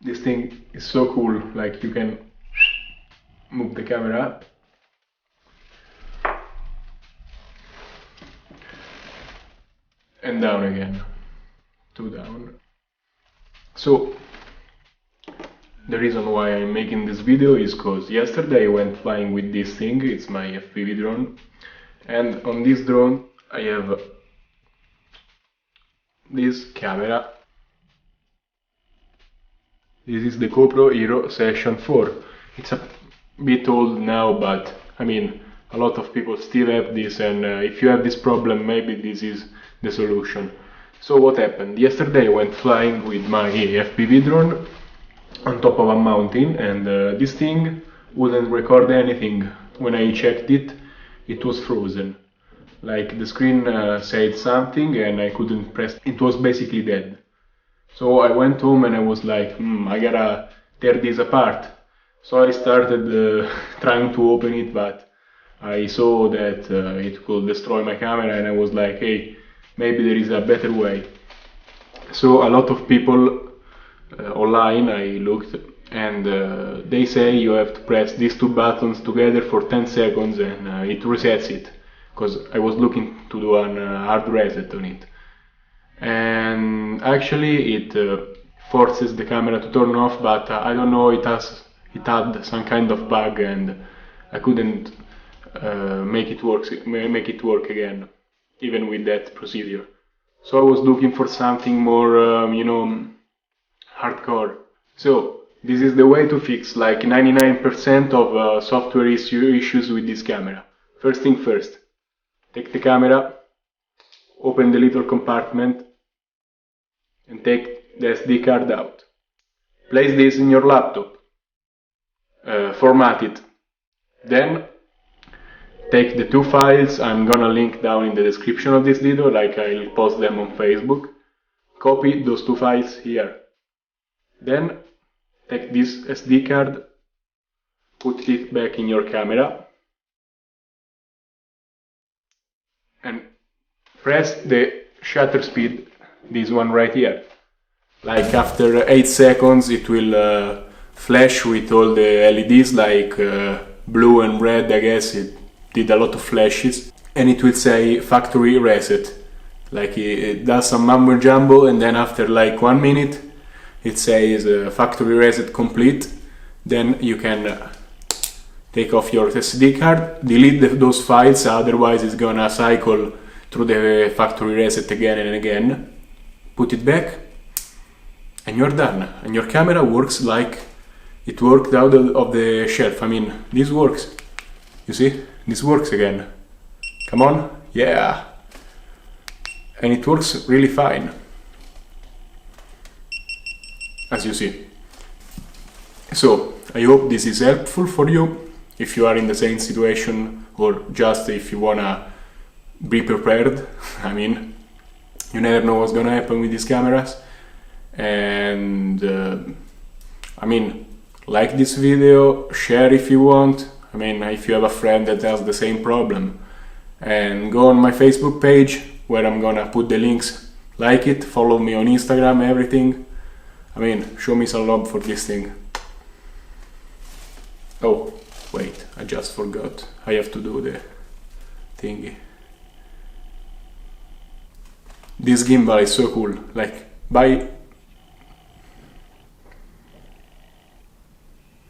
This thing is so cool, like you can move the camera up and down again, 2 down. So the reason why I'm making this video is because yesterday I went flying with this thing. It's my FPV drone, and on this drone I have this camera. This is the Gopro Hero Session 4. It's a bit old now, but I mean, a lot of people still have this, and if you have this problem, maybe this is the solution. So what happened? Yesterday I went flying with my FPV drone on top of a mountain, and this thing wouldn't record anything. When I checked it, it was frozen. Like the screen said something and I couldn't press. It was basically dead. So I went home and I was like, I gotta tear this apart. So I started trying to open it, but I saw that it could destroy my camera, and I was like, hey, maybe there is a better way. So a lot of people online, I looked, and they say you have to press these two buttons together for 10 seconds and it resets it, because I was looking to do an hard reset on it. And actually it forces the camera to turn off, but I don't know, it had some kind of bug and I couldn't make it work again, even with that procedure. So I was looking for something more, you know, hardcore. So this is the way to fix like 99% of software issues with this camera. First thing first, take the camera, open the little compartment and take the SD card out. Place this in your laptop, format it. Then take the two files I'm gonna link down in the description of this video, like I'll post them on Facebook. Copy those two files here. Then take this SD card, put it back in your camera and press the shutter speed, this one right here. Like after 8 seconds it will flash with all the LEDs, like blue and red, I guess it did a lot of flashes, and it will say factory reset. Like it does some mumbo jumbo, and then after like 1 minute it says factory reset complete. Then you can take off your SD card, delete those files, otherwise it's gonna cycle through the factory reset again and again. Put it back and you're done, and your camera works like it worked out of the shelf. I mean, this works, you see, this works again. Come on, yeah, and it works really fine, as you see. So I hope this is helpful for you if you are in the same situation, or just if you wanna be prepared. I mean, you never know what's gonna happen with these cameras. And I mean, like this video, share if you want. I mean, if you have a friend that has the same problem, and go on my Facebook page where I'm gonna put the links. Like it, follow me on Instagram, everything. I mean, show me some love for this thing. Oh, wait, I just forgot. I have to do the thingy. This gimbal is so cool. Like, bye.